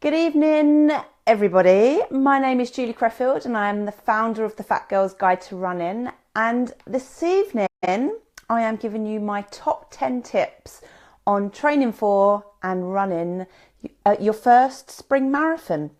Good evening, everybody. My name is Julie Creffield and I am the founder of the Fat Girl's Guide to Running. And this evening, I am giving you my top 10 tips on training for and running your first spring marathon.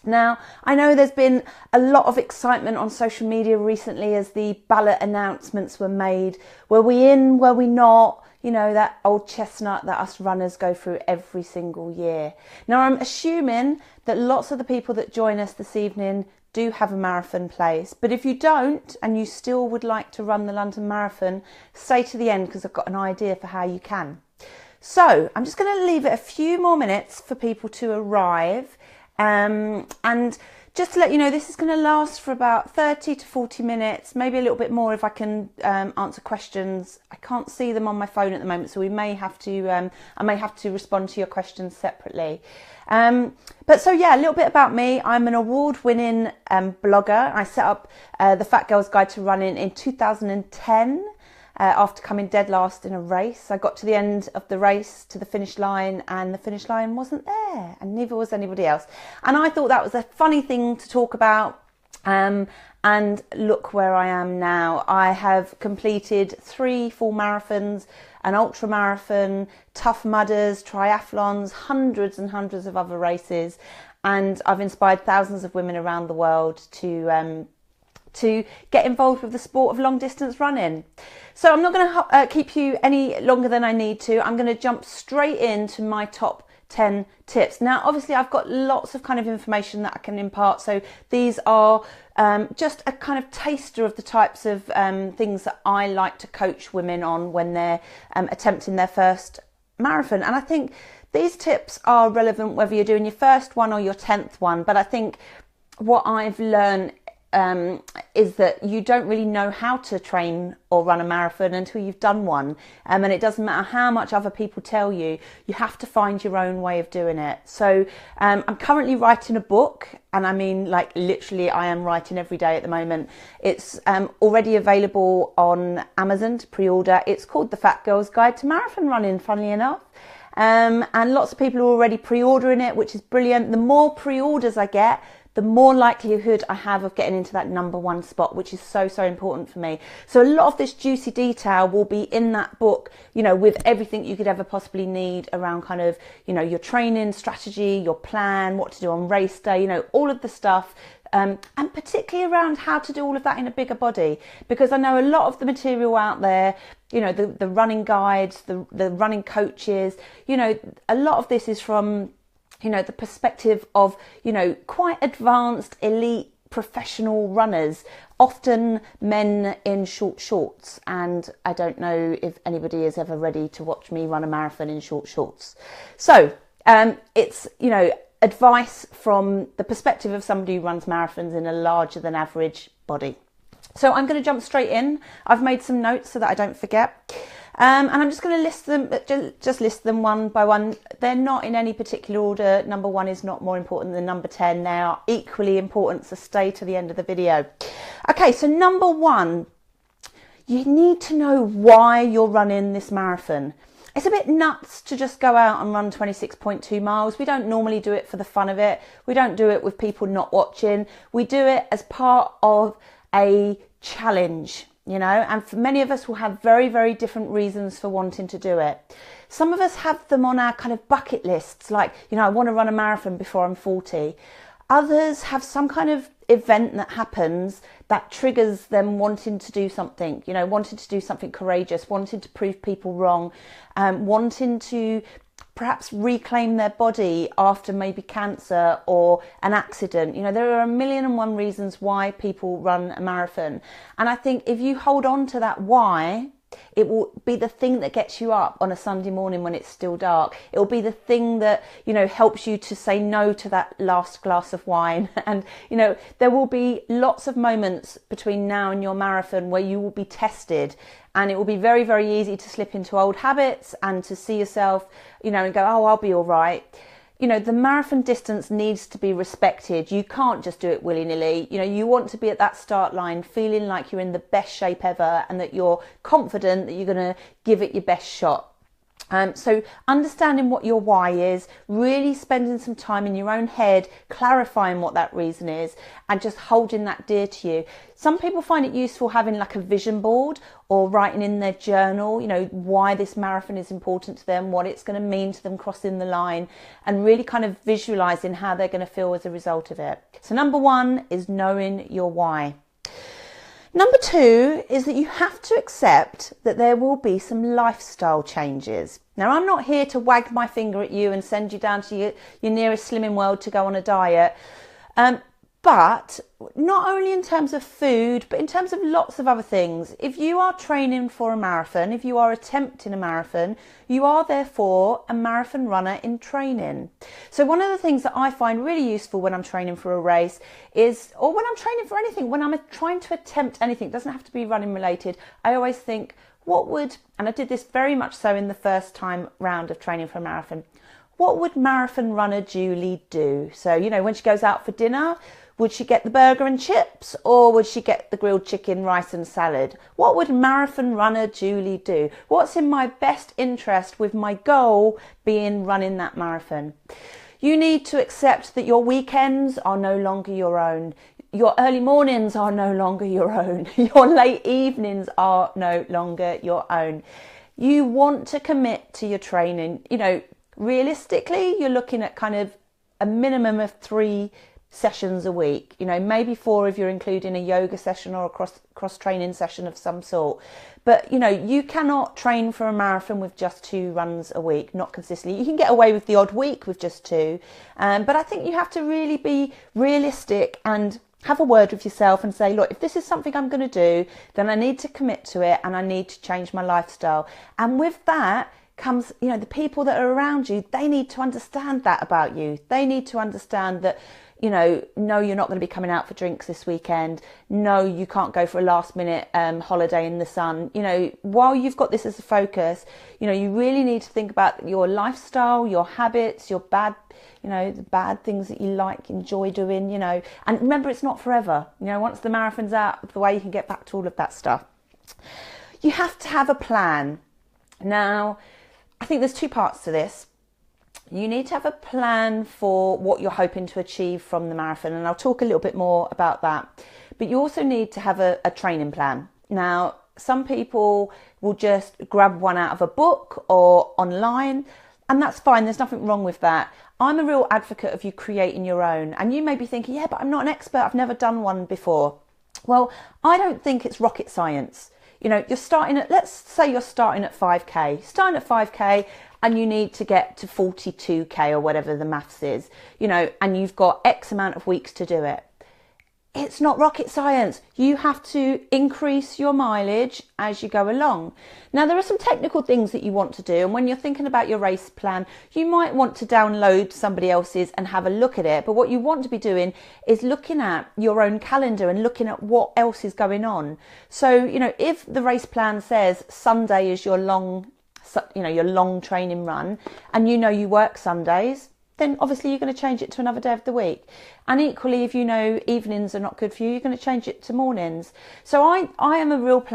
Now, I know there's been a lot of excitement on social media recently as the ballot announcements were made. Were we in, were we not? You know, that old chestnut that us runners go through every single year. Now, I'm assuming that lots of the people that join us this evening do have a marathon place. But if you don't and you still would like to run the London Marathon, stay to the end because I've got an idea for how you can. So I'm just going to leave it a few more minutes for people to arrive. And just to let you know, this is going to last for about 30 to 40 minutes, maybe a little bit more if I can answer questions. I can't see them on my phone at the moment, so we may have to, I may have to respond to your questions separately. But so yeah, a little bit about me. I'm an award-winning blogger. I set up the Fat Girl's Guide to Running in 2010. After coming dead last in a race. I got to the end of the race, to the finish line, and the finish line wasn't there, and neither was anybody else. And I thought that was a funny thing to talk about, and look where I am now. I have completed 3 full marathons, an ultra marathon, tough mudders, triathlons, hundreds and hundreds of other races, and I've inspired thousands of women around the world to get involved with the sport of long distance running. So I'm not going to keep you any longer than I need to. I'm going to jump straight into my top 10 tips. Now, obviously I've got lots of kind of information that I can impart. So these are just a kind of taster of the types of things that I like to coach women on when they're attempting their first marathon. And I think these tips are relevant whether you're doing your first one or your 10th one. But I think what I've learned is that you don't really know how to train or run a marathon until you've done one, and it doesn't matter how much other people tell you, you have to find your own way of doing it. So I'm currently writing a book, and I mean, like, literally I am writing every day at the moment. It's already available on Amazon to pre-order. It's called The Fat Girl's Guide to Marathon Running, funnily enough. And lots of people are already pre-ordering it, which is brilliant. The more pre-orders I get, the more likelihood I have of getting into that #1 spot, which is so, so important for me. So a lot of this juicy detail will be in that book, you know, with everything you could ever possibly need around kind of, you know, your training strategy, your plan, what to do on race day, you know, all of the stuff. And particularly around how to do all of that in a bigger body, because I know a lot of the material out there, you know, the running guides, the running coaches, you know, a lot of this is from, you know, the perspective of, you know, quite advanced elite professional runners, often men in short shorts. And I don't know if anybody is ever ready to watch me run a marathon in short shorts. So it's, you know, advice from the perspective of somebody who runs marathons in a larger than average body. So I'm going to jump straight in. I've made some notes so that I don't forget. And I'm just going to list them, just list them one by one. They're not in any particular order. #1 is not more important than #10. They are equally important, so stay to the end of the video. Okay, so #1, you need to know why you're running this marathon. It's a bit nuts to just go out and run 26.2 miles. We don't normally do it for the fun of it. We don't do it with people not watching. We do it as part of a challenge, you know, and for many of us will have very, very different reasons for wanting to do it. Some of us have them on our kind of bucket lists, like, you know, I want to run a marathon before I'm 40. Others have some kind of event that happens that triggers them wanting to do something, you know, wanting to do something courageous, wanting to prove people wrong, wanting to perhaps reclaim their body after maybe cancer or an accident. You know, there are 1,000,001 reasons why people run a marathon. And I think if you hold on to that why, it will be the thing that gets you up on a Sunday morning when it's still dark. It will be the thing that, you know, helps you to say no to that last glass of wine. And, you know, there will be lots of moments between now and your marathon where you will be tested, and it will be very, very easy to slip into old habits and to see yourself, you know, and go, oh, I'll be all right. You know, the marathon distance needs to be respected. You can't just do it willy-nilly. You know, you want to be at that start line feeling like you're in the best shape ever and that you're confident that you're going to give it your best shot. So understanding what your why is, really spending some time in your own head, clarifying what that reason is, and just holding that dear to you. Some people find it useful having like a vision board or writing in their journal, you know, why this marathon is important to them, what it's going to mean to them crossing the line, and really kind of visualizing how they're going to feel as a result of it. So number one is knowing your why. Number two is that you have to accept that there will be some lifestyle changes. Now, I'm not here to wag my finger at you and send you down to your nearest Slimming World to go on a diet. But not only in terms of food, but in terms of lots of other things. If you are training for a marathon, if you are attempting a marathon, you are therefore a marathon runner in training. So one of the things that I find really useful when I'm training for a race is, or when I'm training for anything, when I'm trying to attempt anything, it doesn't have to be running related, I always think, what would, and I did this very much so in the first time round of training for a marathon, what would marathon runner Julie do? So, you know, when she goes out for dinner, would she get the burger and chips, or would she get the grilled chicken, rice and salad? What would marathon runner Julie do? What's in my best interest with my goal being running that marathon? You need to accept that your weekends are no longer your own. Your early mornings are no longer your own. Your late evenings are no longer your own. You want to commit to your training. You know, realistically, you're looking at kind of a minimum of 3 sessions a week, you know, maybe 4 if you're including a yoga session or a cross training session of some sort. But you know, you cannot train for a marathon with just 2 runs a week, not consistently. You can get away with the odd week with just 2, but I think you have to really be realistic and have a word with yourself and say, look, if this is something I'm going to do, then I need to commit to it and I need to change my lifestyle. And with that comes, you know, the people that are around you, they need to understand that about you. They need to understand that, you know, no, you're not going to be coming out for drinks this weekend. No, you can't go for a last minute holiday in the sun. You know, while you've got this as a focus, you know, you really need to think about your lifestyle, your habits, your bad, you know, the bad things that you like, enjoy doing, you know. And remember, it's not forever. You know, once the marathon's out of the way, you can get back to all of that stuff. You have to have a plan. Now, I think there's 2 parts to this. You need to have a plan for what you're hoping to achieve from the marathon, and I'll talk a little bit more about that. But you also need to have a training plan. Now, some people will just grab one out of a book or online, and that's fine. There's nothing wrong with that. I'm a real advocate of you creating your own. And you may be thinking, yeah, but I'm not an expert. I've never done one before. Well, I don't think it's rocket science. You know, you're starting at, let's say you're starting at 5K. Starting at 5K and you need to get to 42K or whatever the maths is, you know, and you've got X amount of weeks to do it. It's not rocket science. You have to increase your mileage as you go along. Now, there are some technical things that you want to do. And when you're thinking about your race plan, you might want to download somebody else's and have a look at it. But what you want to be doing is looking at your own calendar and looking at what else is going on. So, you know, if the race plan says Sunday is your long training run, and you know you work Sundays, then obviously you're going to change it to another day of the week. And equally, if you know evenings are not good for you, you're going to change it to mornings. So I am a real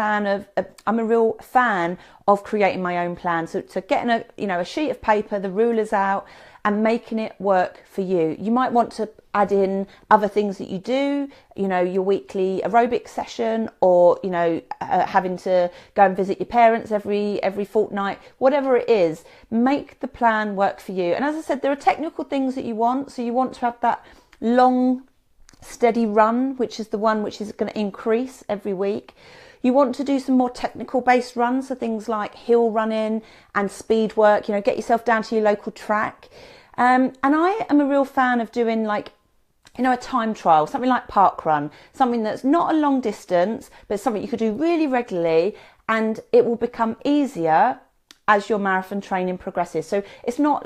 I'm a real fan of creating my own plan. So getting a sheet of paper, the rulers out, and making it work for you. You might want to add in other things that you do, you know, your weekly aerobic session, or, you know, having to go and visit your parents every fortnight, whatever it is, make the plan work for you. And as I said, there are technical things that you want. So you want to have that long, steady run, which is the one which is going to increase every week. You want to do some more technical based runs, so things like hill running and speed work, you know, get yourself down to your local track. And I am a real fan of doing, like, you know, a time trial, something like park run, something that's not a long distance, but something you could do really regularly, and it will become easier as your marathon training progresses. So it's not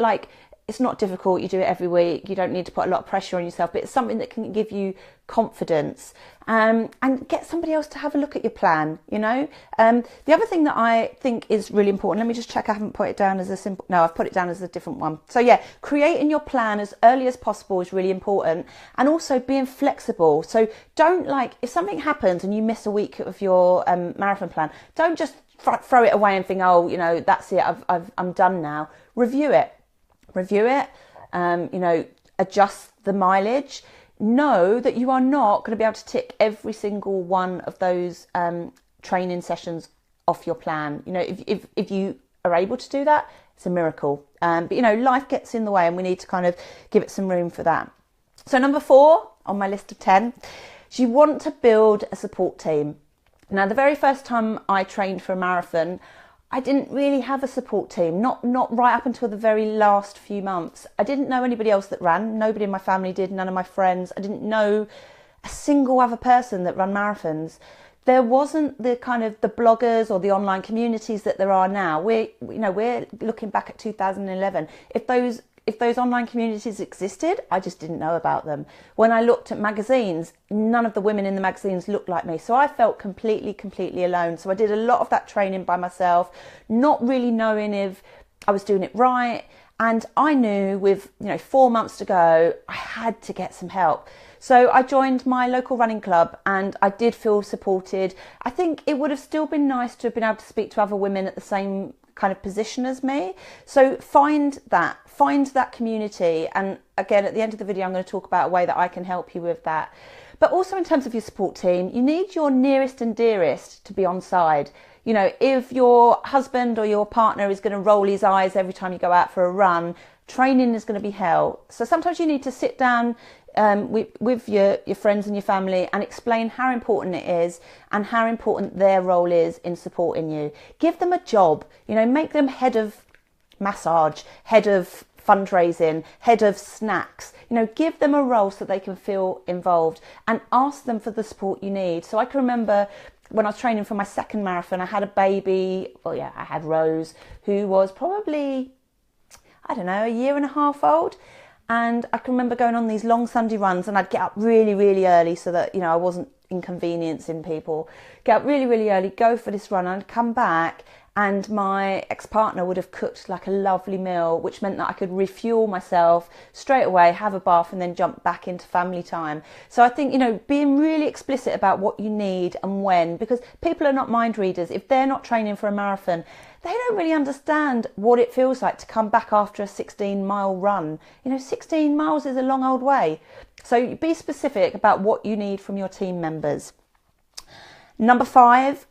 difficult. You do it every week. You don't need to put a lot of pressure on yourself, but it's something that can give you confidence, and get somebody else to have a look at your plan, you know. The other thing that I think is really important, let me just check I haven't put it down as I've put it down as a different one. So yeah, creating your plan as early as possible is really important, and also being flexible. So don't, like, if something happens and you miss a week of your marathon plan, don't just throw it away and think, oh, you know, that's it, I'm done now. Review it, you know, adjust the mileage. Know that you are not going to be able to tick every single one of those training sessions off your plan. You know, if you are able to do that, it's a miracle. But you know, life gets in the way, and we need to kind of give it some room for that. So number 4 on my list of 10 is you want to build a support team. Now, the very first time I trained for a marathon, I didn't really have a support team, not right up until the very last few months. I didn't know anybody else that ran. Nobody in my family did, none of my friends. I didn't know a single other person that ran marathons. There wasn't the kind of the bloggers or the online communities that there are now. We're looking back at 2011. If those online communities existed, I just didn't know about them. When I looked at magazines, none of the women in the magazines looked like me. So I felt completely alone. So I did a lot of that training by myself, not really knowing if I was doing it right. And I knew with, 4 months to go, I had to get some help. So I joined my local running club, and I did feel supported. I think it would have still been nice to have been able to speak to other women at the same kind of position as me. So find that community. And again, at the end of the video, I'm going to talk about a way that I can help you with that. But also in terms of your support team, you need your nearest and dearest to be on side. You know, if your husband or your partner is going to roll his eyes every time you go out for a run, training is going to be hell. So sometimes you need to sit down with your friends and your family and explain how important it is and how important their role is in supporting you. Give them a job, make them head of massage, head of fundraising, head of snacks. Give them a role so they can feel involved, and ask them for the support you need. So I can remember when I was training for my second marathon, I had a baby. I had Rose, who was probably, a year and a half old. And I can remember going on these long Sunday runs, and I'd get up really early so that, I wasn't inconveniencing people. Get up really early, go for this run, and I'd come back, and my ex-partner would have cooked like a lovely meal, which meant that I could refuel myself straight away, have a bath, and then jump back into family time. So I think, being really explicit about what you need and when, because people are not mind readers. If they're not training for a marathon, they don't really understand what it feels like to come back after a 16-mile run. 16 miles is a long old way. So be specific about what you need from your team members. Number 5,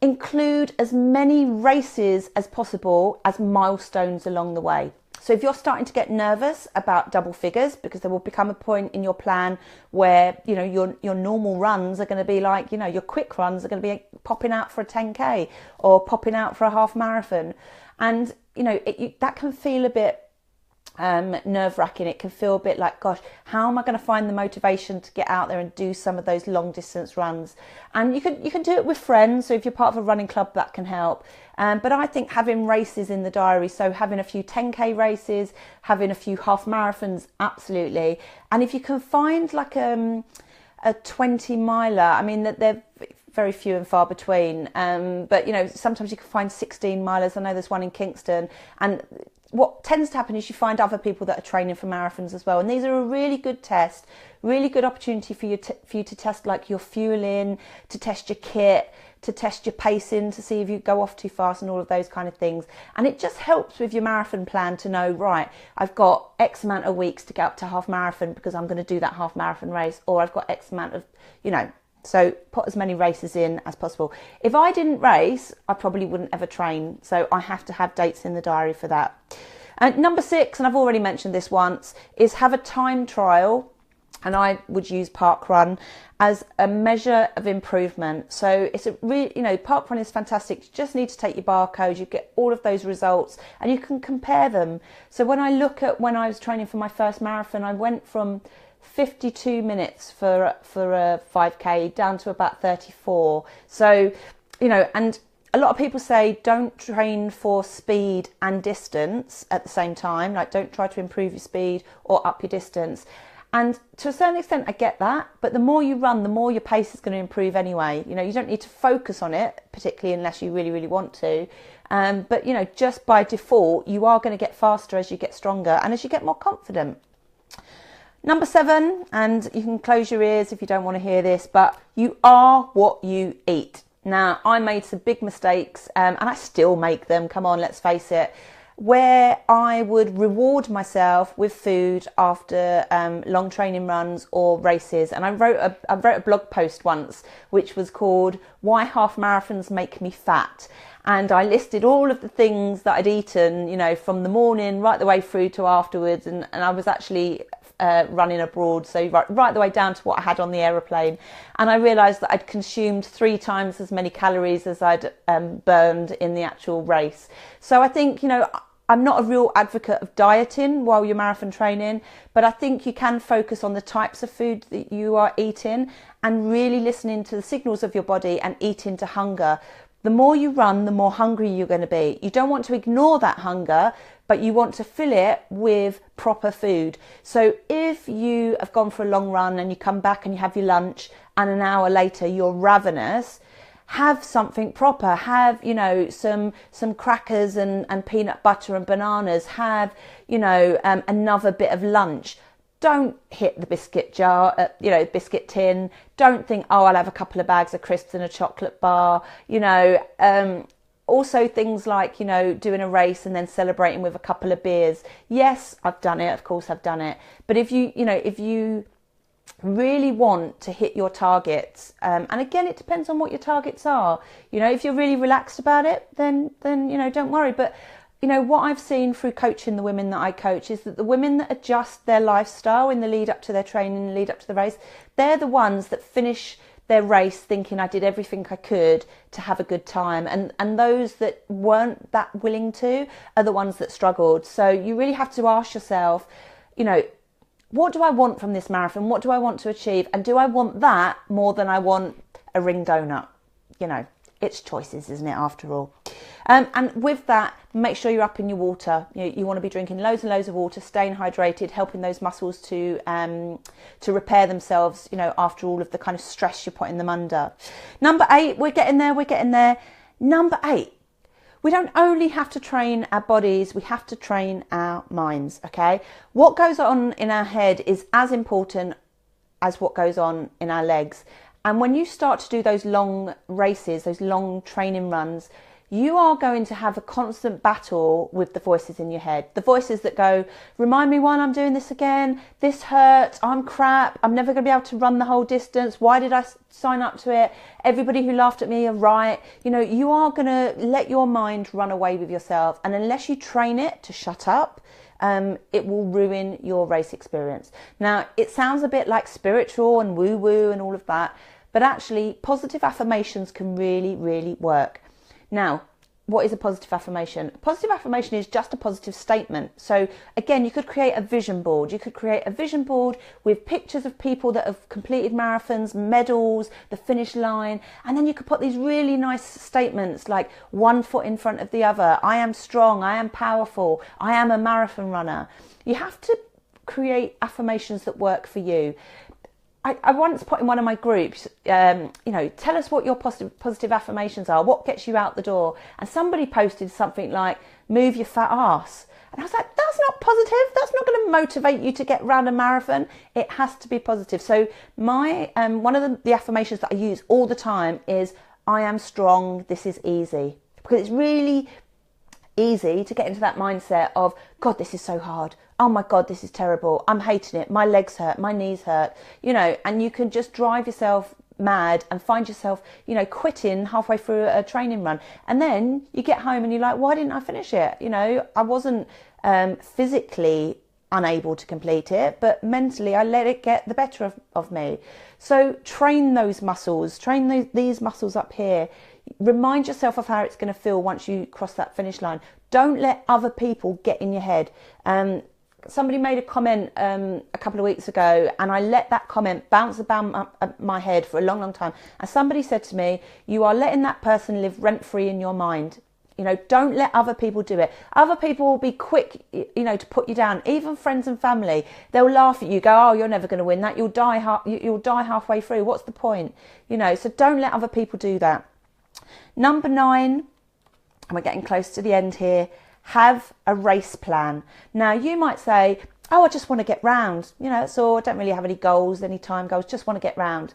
include as many races as possible as milestones along the way. So if you're starting to get nervous about double figures, because there will become a point in your plan where, your normal runs are going to be like, your quick runs are going to be popping out for a 10K or popping out for a half marathon. And, that can feel a bit nerve-wracking. It can feel a bit like, gosh, how am I going to find the motivation to get out there and do some of those long distance runs? And you can do it with friends. So if you're part of a running club, that can help. But I think having races in the diary, so having a few 10K races, having a few half marathons, absolutely. And if you can find like a 20 miler, I mean that they're very few and far between. But sometimes you can find 16 milers. I know there's one in Kingston, and what tends to happen is you find other people that are training for marathons as well. And these are a really good test, really good opportunity for you to test like your fueling, to test your kit, to test your pacing, to see if you go off too fast and all of those kind of things. And it just helps with your marathon plan to know, right, I've got X amount of weeks to get up to half marathon because I'm going to do that half marathon race, or I've got X amount of, so put as many races in as possible. If I didn't race, I probably wouldn't ever train. So I have to have dates in the diary for that. And number 6, and I've already mentioned this once, is have a time trial. And I would use parkrun as a measure of improvement. So it's a really, parkrun is fantastic. You just need to take your barcode, you get all of those results, and you can compare them. So when I look at when I was training for my first marathon, I went from 52 minutes for a 5K down to about 34. So, and a lot of people say don't train for speed and distance at the same time. Like, don't try to improve your speed or up your distance. And to a certain extent, I get that. But the more you run, the more your pace is going to improve anyway. You don't need to focus on it, particularly unless you really want to. But, just by default, you are going to get faster as you get stronger and as you get more confident. Number 7, and you can close your ears if you don't want to hear this, but you are what you eat. Now, I made some big mistakes, and I still make them, come on, let's face it, where I would reward myself with food after long training runs or races. And I wrote a blog post once, which was called "Why Half Marathons Make Me Fat." And I listed all of the things that I'd eaten, you know, from the morning right the way through to afterwards. And I was actually running abroad, so right the way down to what I had on the aeroplane. And I realised that I'd consumed 3 times as many calories as I'd burned in the actual race. So I think, you know, I'm not a real advocate of dieting while you're marathon training, but I think you can focus on the types of food that you are eating and really listening to the signals of your body and eating to hunger. The more you run, the more hungry you're going to be. You don't want to ignore that hunger, but you want to fill it with proper food. So if you have gone for a long run and you come back and you have your lunch and an hour later you're ravenous, have something proper. Have, you know, some crackers and peanut butter and bananas. Have, you know, another bit of lunch. Don't hit the biscuit jar, you know, biscuit tin. Don't think, oh, I'll have a couple of bags of crisps and a chocolate bar. You know, also things like, you know, doing a race and then celebrating with a couple of beers. Yes, I've done it. Of course, I've done it. But if you really want to hit your targets, and again, it depends on what your targets are. You know, if you're really relaxed about it, then you know, don't worry. But you know, what I've seen through coaching the women that I coach is that the women that adjust their lifestyle in the lead up to their training, the lead up to the race, they're the ones that finish their race thinking I did everything I could to have a good time. And those that weren't that willing to are the ones that struggled. So you really have to ask yourself, you know, what do I want from this marathon? What do I want to achieve? And do I want that more than I want a ring donut? You know, it's choices, isn't it, after all? And with that, make sure you're up in your water. You want to be drinking loads and loads of water, staying hydrated, helping those muscles to repair themselves, you know, after all of the kind of stress you're putting them under. Number 8, we're getting there. Number 8, we don't only have to train our bodies, we have to train our minds, okay? What goes on in our head is as important as what goes on in our legs. And when you start to do those long races, those long training runs, you are going to have a constant battle with the voices in your head. The voices that go, remind me why I'm doing this again, this hurts, I'm crap, I'm never going to be able to run the whole distance, why did I sign up to it, everybody who laughed at me are right. You know, you are going to let your mind run away with yourself. And unless you train it to shut up, it will ruin your race experience. Now, it sounds a bit like spiritual and woo-woo and all of that, but actually positive affirmations can really, really work. Now, what is a positive affirmation? A positive affirmation is just a positive statement. So again, you could create a vision board. You could create a vision board with pictures of people that have completed marathons, medals, the finish line, and then you could put these really nice statements like one foot in front of the other. I am strong, I am powerful, I am a marathon runner. You have to create affirmations that work for you. I once put in one of my groups, you know, tell us what your positive affirmations are. What gets you out the door? And somebody posted something like, move your fat ass. And I was like, that's not positive. That's not going to motivate you to get round a marathon. It has to be positive. So my one of the affirmations that I use all the time is, I am strong. This is easy. Because it's really easy to get into that mindset of, God, this is so hard. Oh my God, this is terrible. I'm hating it. My legs hurt. My knees hurt. You know, and you can just drive yourself mad and find yourself, you know, quitting halfway through a training run. And then you get home and you're like, why didn't I finish it? You know, I wasn't physically unable to complete it, but mentally I let it get the better of me. So train those muscles, train these muscles up here. Remind yourself of how it's going to feel once you cross that finish line. Don't let other people get in your head. Somebody made a comment a couple of weeks ago, and I let that comment bounce about my head for a long, long time. And somebody said to me, you are letting that person live rent-free in your mind. You know, don't let other people do it. Other people will be quick, you know, to put you down. Even friends and family, they'll laugh at you, go, oh, you're never going to win that. You'll die halfway through. What's the point? You know, so don't let other people do that. Number 9, and we're getting close to the end here, have a race plan. Now, you might say, oh, I just want to get round. You know, that's all. I don't really have any goals, any time goals, just want to get round.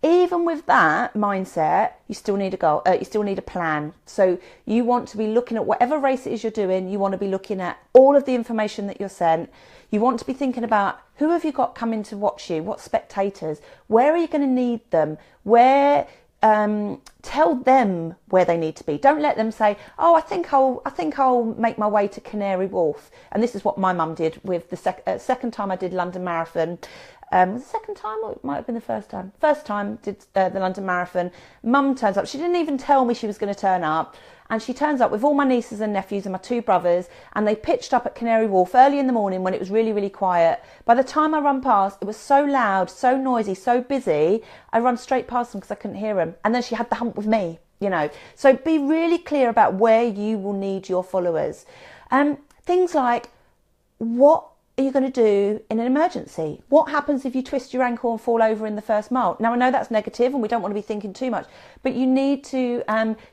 Even with that mindset, you still need a goal, you still need a plan. So you want to be looking at whatever race it is you're doing, you want to be looking at all of the information that you're sent. You want to be thinking about who have you got coming to watch you, what spectators, where are you going to need them, where, tell them where they need to be. Don't let them say, oh, I think I'll make my way to Canary Wharf. And this is what my mum did with the second time I did London Marathon. The second time, or it might have been the first time. First time did the London Marathon. Mum turns up. She didn't even tell me she was going to turn up. And she turns up with all my nieces and nephews and my 2 brothers. And they pitched up at Canary Wharf early in the morning when it was really, really quiet. By the time I run past, it was so loud, so noisy, so busy. I run straight past them because I couldn't hear them. And then she had the hump with me, you know. So be really clear about where you will need your followers. Things like, what are you going to do in an emergency? What happens if you twist your ankle and fall over in the first mile? Now, I know that's negative and we don't want to be thinking too much, but you need to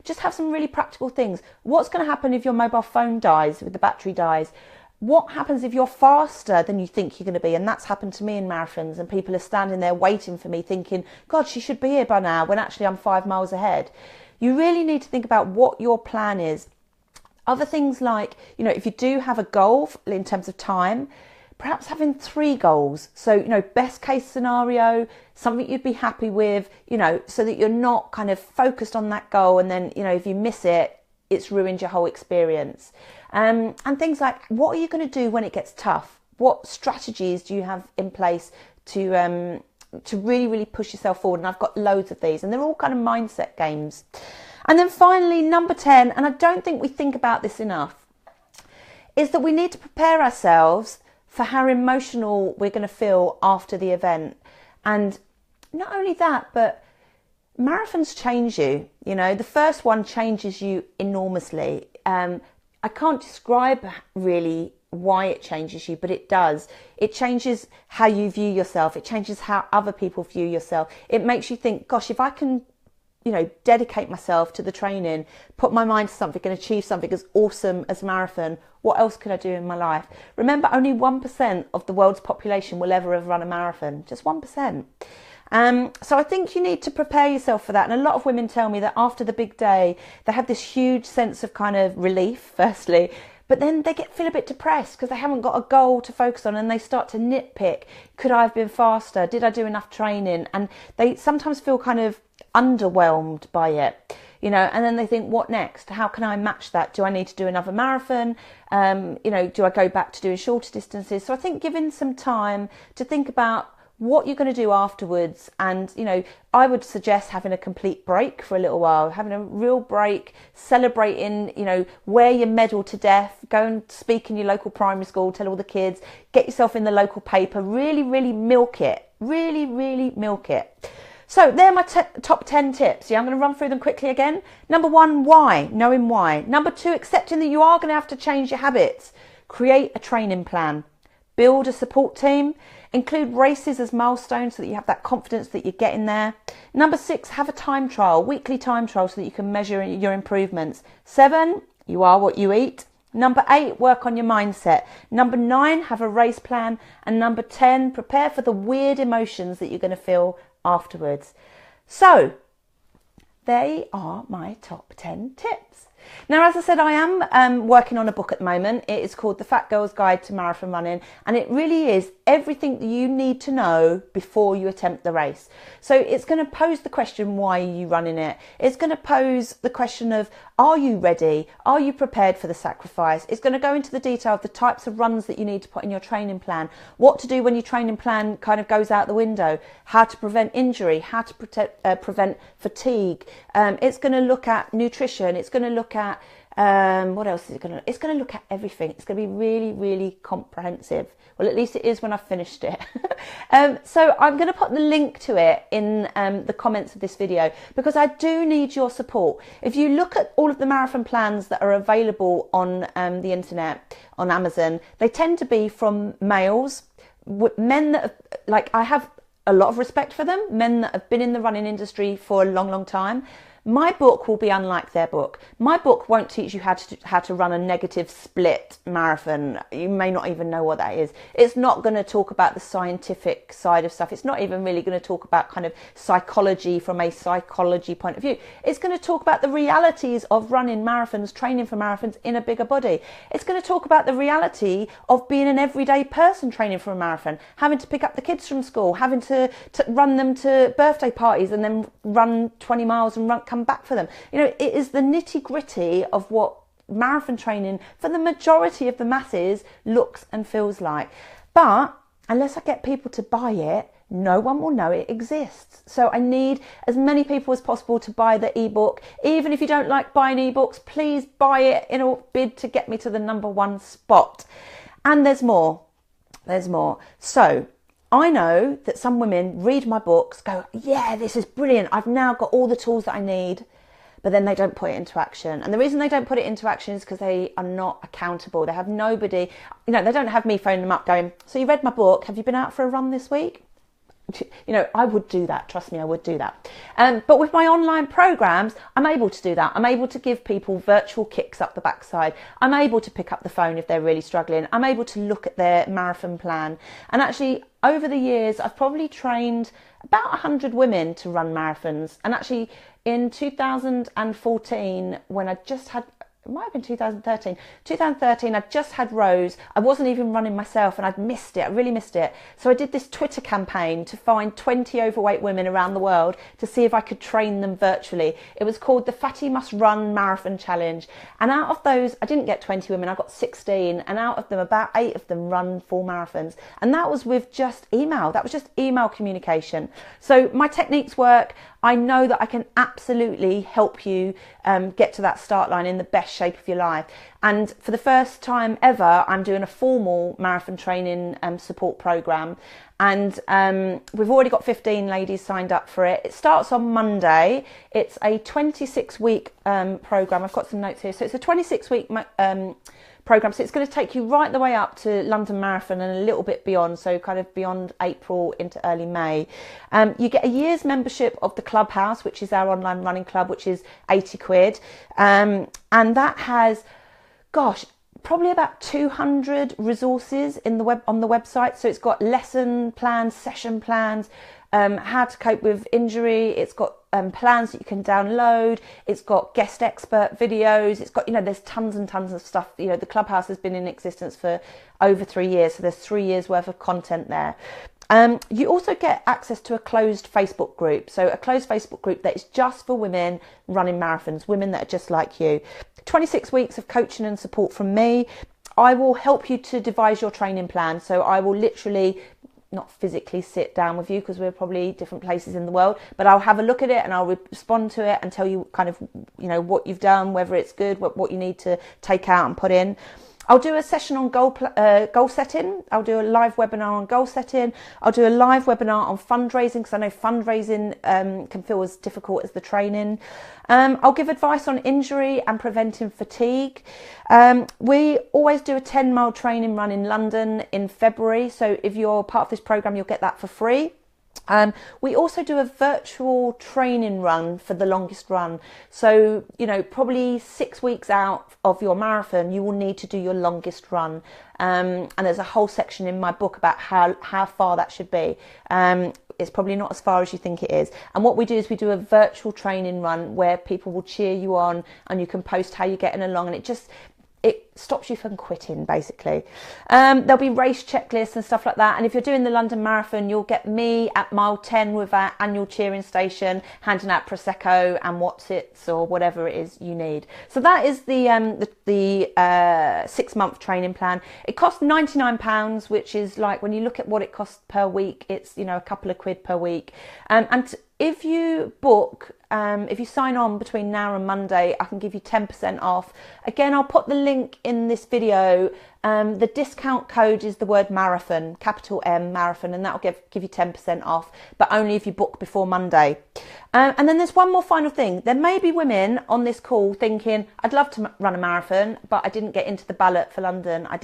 just have some really practical things. What's going to happen if your mobile phone dies, if the battery dies? What happens if you're faster than you think you're going to be? And that's happened to me in marathons, and people are standing there waiting for me thinking, God, she should be here by now, when actually I'm 5 miles ahead. You really need to think about what your plan is. Other things like, you know, if you do have a goal in terms of time, perhaps having 3 goals. So, you know, best case scenario, something you'd be happy with, you know, so that you're not kind of focused on that goal. And then, you know, if you miss it, it's ruined your whole experience. And things like, what are you going to do when it gets tough? What strategies do you have in place to really, really push yourself forward? And I've got loads of these, and they're all kind of mindset games. And then finally, number 10, and I don't think we think about this enough, is that we need to prepare ourselves for how emotional we're going to feel after the event. And not only that, but marathons change you. You know, the first one changes you enormously. I can't describe really why it changes you, but it does. It changes how you view yourself. It changes how other people view yourself. It makes you think, gosh, if I can, you know, dedicate myself to the training, put my mind to something and achieve something as awesome as marathon, what else could I do in my life? Remember, only 1% of the world's population will ever have run a marathon, just 1%. So I think you need to prepare yourself for that. And a lot of women tell me that after the big day, they have this huge sense of kind of relief, firstly, but then they feel a bit depressed because they haven't got a goal to focus on, and they start to nitpick. Could I have been faster? Did I do enough training? And they sometimes feel kind of underwhelmed by it, you know, and then they think, what next? How can I match that? Do I need to do another marathon? You know, do I go back to doing shorter distances? So I think giving some time to think about what you're going to do afterwards. And, you know, I would suggest having a complete break for a little while, having a real break, celebrating, you know, wear your medal to death, go and speak in your local primary school, tell all the kids, get yourself in the local paper, really, really milk it, really, really milk it. So they're my top 10 tips. Yeah, I'm going to run through them quickly again. Number 1, why? Knowing why. Number 2, accepting that you are going to have to change your habits. Create a training plan. Build a support team. Include races as milestones so that you have that confidence that you're getting there. Number 6, have a time trial, weekly time trial, so that you can measure your improvements. 7, you are what you eat. Number 8, work on your mindset. Number 9, have a race plan. And number 10, prepare for the weird emotions that you're going to feel afterwards. So they are my top 10 tips. Now, as I said, I am working on a book at the moment. It is called The Fat Girl's Guide to Marathon Running, and it really is everything that you need to know before you attempt the race. So it's going to pose the question, why are you running it? It's going to pose the question of, are you ready? Are you prepared for the sacrifice? It's going to go into the detail of the types of runs that you need to put in your training plan, what to do when your training plan kind of goes out the window, how to prevent injury, how to prevent fatigue. It's going to look at nutrition. It's going to look at what else is it going to? It's going to look at everything. It's going to be really, really comprehensive. Well, at least it is when I've finished it. So I'm going to put the link to it in the comments of this video, because I do need your support. If you look at all of the marathon plans that are available on the internet, on Amazon, they tend to be from males, men that have, like, I have a lot of respect for them, men that have been in the running industry for a long, long time. My book will be unlike their book. My book won't teach you how to run a negative split marathon. You may not even know what that is. It's not going to talk about the scientific side of stuff. It's not even really going to talk about kind of psychology from a psychology point of view. It's going to talk about the realities of running marathons, training for marathons in a bigger body. It's going to talk about the reality of being an everyday person training for a marathon, having to pick up the kids from school, having to run them to birthday parties and then run 20 miles and come back for them. You know, it is the nitty gritty of what marathon training for the majority of the masses looks and feels like. But unless I get people to buy it, no one will know it exists. So I need as many people as possible to buy the ebook. Even if you don't like buying ebooks, please buy it in a bid to get me to the #1 spot. And there's more. There's more. So I know that some women read my books, go, yeah, this is brilliant. I've now got all the tools that I need, but then they don't put it into action. And the reason they don't put it into action is because they are not accountable. They have nobody, you know, they don't have me phoning them up going, so you read my book, have you been out for a run this week? You know, I would do that. Trust me, I would do that. But with my online programs, I'm able to do that. I'm able to give people virtual kicks up the backside. I'm able to pick up the phone if they're really struggling. I'm able to look at their marathon plan. And actually, over the years, I've probably trained about 100 women to run marathons. And actually, in 2014, when I just had, it might have been 2013, I just had Rose. I wasn't even running myself and I'd missed it. I really missed it. So I did this Twitter campaign to find 20 overweight women around the world to see if I could train them virtually. It was called the Fatty Must Run Marathon Challenge. And out of those, I didn't get 20 women, I got 16. And out of them, about 8 of them run full marathons. And that was with just email. That was just email communication. So my techniques work. I know that I can absolutely help you get to that start line in the best shape of your life. And for the first time ever, I'm doing a formal marathon training support program. And we've already got 15 ladies signed up for it. It starts on Monday. It's a 26-week program. I've got some notes here. So it's a 26-week program. So it's going to take you right the way up to London Marathon and a little bit beyond. So kind of beyond April into early May. You get a year's membership of the Clubhouse, which is our online running club, which is 80 quid. And that has, gosh, probably about 200 resources in the on the website. So it's got lesson plans, session plans, how to cope with injury. It's got plans that you can download. It's got guest expert videos. It's got, you know, there's tons and tons of stuff. You know, the Clubhouse has been in existence for over 3 years. So there's 3 years worth of content there. You also get access to a closed Facebook group. So a closed Facebook group that is just for women running marathons, women that are just like you. 26 weeks of coaching and support from me. I will help you to devise your training plan. So I will literally not physically sit down with you because we're probably different places in the world, but I'll have a look at it and I'll respond to it and tell you kind of, you know, what you've done, whether it's good, what you need to take out and put in. I'll do a session on goal setting. I'll do a live webinar on goal setting. I'll do a live webinar on fundraising because I know fundraising can feel as difficult as the training. I'll give advice on injury and preventing fatigue. We always do a 10-mile training run in London in February. So if you're part of this program, you'll get that for free. We also do a virtual training run for the longest run. So, you know, probably 6 weeks out of your marathon, you will need to do your longest run. And there's a whole section in my book about how far that should be. It's probably not as far as you think it is. And what we do is we do a virtual training run where people will cheer you on and you can post how you're getting along. And it stops you from quitting, basically. There'll be race checklists and stuff like that. And if you're doing the London Marathon, you'll get me at mile 10 with our annual cheering station, handing out Prosecco and What's-Its or whatever it is you need. So that is the 6-month training plan. It costs £99, which is like, when you look at what it costs per week, it's, you know, a couple of quid per week. If you book, if you sign on between now and Monday, I can give you 10% off. Again, I'll put the link in this video. The discount code is the word marathon, capital M, marathon, and that'll give you 10% off, but only if you book before Monday. And then there's one more final thing. There may be women on this call thinking, I'd love to run a marathon, but I didn't get into the ballot for London. I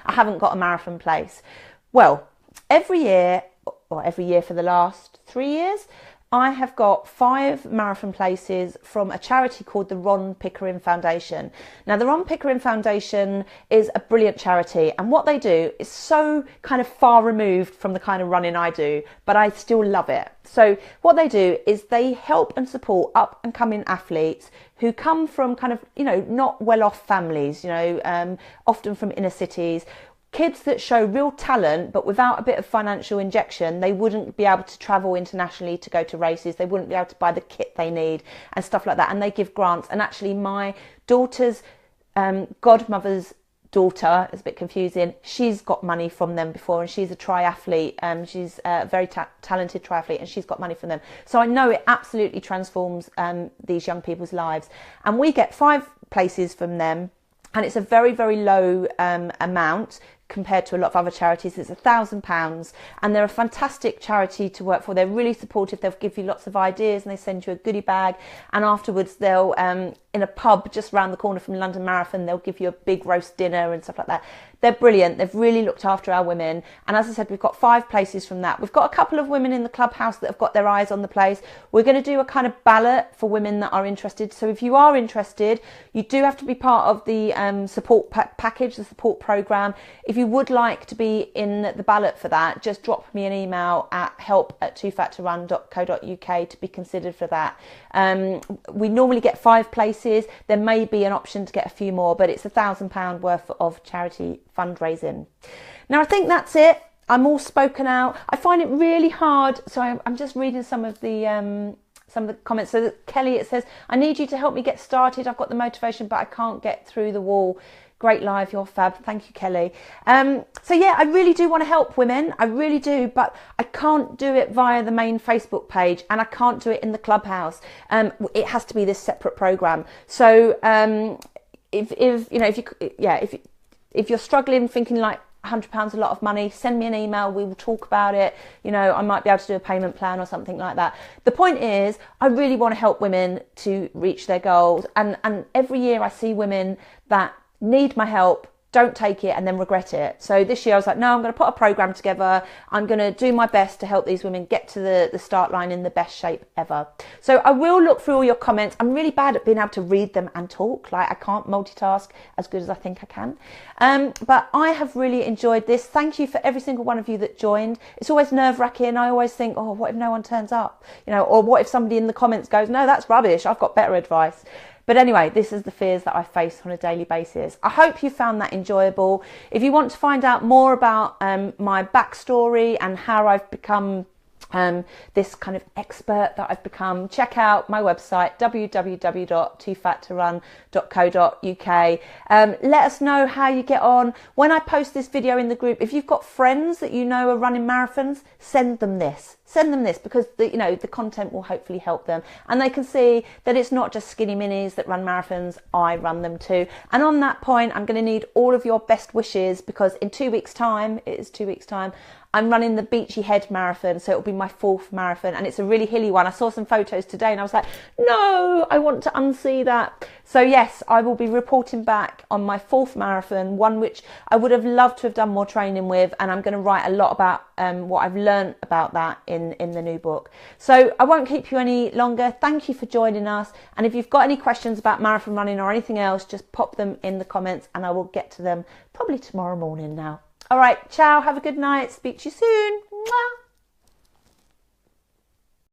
haven't got a marathon place. Well, every year for the last 3 years, I have got 5 marathon places from a charity called the Ron Pickering Foundation. Now, the Ron Pickering Foundation is a brilliant charity, and what they do is so kind of far removed from the kind of running I do, but I still love it. So what they do is they help and support up and coming athletes who come from kind of, you know, not well off families, you know, often from inner cities. Kids that show real talent, but without a bit of financial injection, they wouldn't be able to travel internationally to go to races. They wouldn't be able to buy the kit they need and stuff like that. And they give grants. And actually, my daughter's godmother's daughter, it's a bit confusing, she's got money from them before, and she's a triathlete. She's a very talented triathlete, and she's got money from them. So I know it absolutely transforms these young people's lives. And we get 5 places from them. And it's a very, very low amount compared to a lot of other charities. It's £1,000, and they're a fantastic charity to work for. They're really supportive. They'll give you lots of ideas, and they send you a goodie bag. And afterwards, they'll in a pub just round the corner from London Marathon, they'll give you a big roast dinner and stuff like that. They're brilliant. They've really looked after our women. And as I said, we've got 5 places from that. We've got a couple of women in the clubhouse that have got their eyes on the place. We're going to do a kind of ballot for women that are interested. So if you are interested, you do have to be part of the support package, the support program. If you would like to be in the ballot for that, just drop me an email at help@toofattorun.co.uk to be considered for that. We normally get 5 places. There may be an option to get a few more, but it's £1,000 worth of charity fundraising. Now, I think that's it. I'm all spoken out. I find it really hard. So I'm just reading some of the comments. So Kelly, it says, I need you to help me get started. I've got the motivation, but I can't get through the wall. Great live, you're fab. Thank you, Kelly. So yeah, I really do want to help women. I really do, but I can't do it via the main Facebook page, and I can't do it in the clubhouse. It has to be this separate program. So if you're struggling, thinking like £100 a lot of money, send me an email. We will talk about it. You know, I might be able to do a payment plan or something like that. The point is, I really want to help women to reach their goals. And every year I see women that need my help, don't take it, and then regret it. So this year I was like, no, I'm going to put a program together. I'm going to do my best to help these women get to the start line in the best shape ever. So I will look through all your comments. I'm really bad at being able to read them and talk. Like, I can't multitask as good as I think I can. But I have really enjoyed this. Thank you for every single one of you that joined. It's always nerve-wracking. I always think, oh, what if no one turns up? You know, or what if somebody in the comments goes, no, that's rubbish, I've got better advice. But anyway, this is the fears that I face on a daily basis. I hope you found that enjoyable. If you want to find out more about my backstory and how I've become this kind of expert that I've become, check out my website, www.toofattorun.co.uk. Let us know how you get on. When I post this video in the group, if you've got friends that you know are running marathons, send them this. Send them this, because the content will hopefully help them, and they can see that it's not just skinny minis that run marathons. I run them too. And on that point, I'm going to need all of your best wishes, because in 2 weeks' time, it is 2 weeks' time, I'm running the Beachy Head Marathon, so it'll be my 4th marathon, and it's a really hilly one. I saw some photos today and I was like, no, I want to unsee that. So yes, I will be reporting back on my 4th marathon, one which I would have loved to have done more training with, and I'm going to write a lot about what I've learned about that in the new book. So I won't keep you any longer. Thank you for joining us, and if you've got any questions about marathon running or anything else, just pop them in the comments and I will get to them probably tomorrow morning now. All right, ciao, have a good night, speak to you soon. Mwah.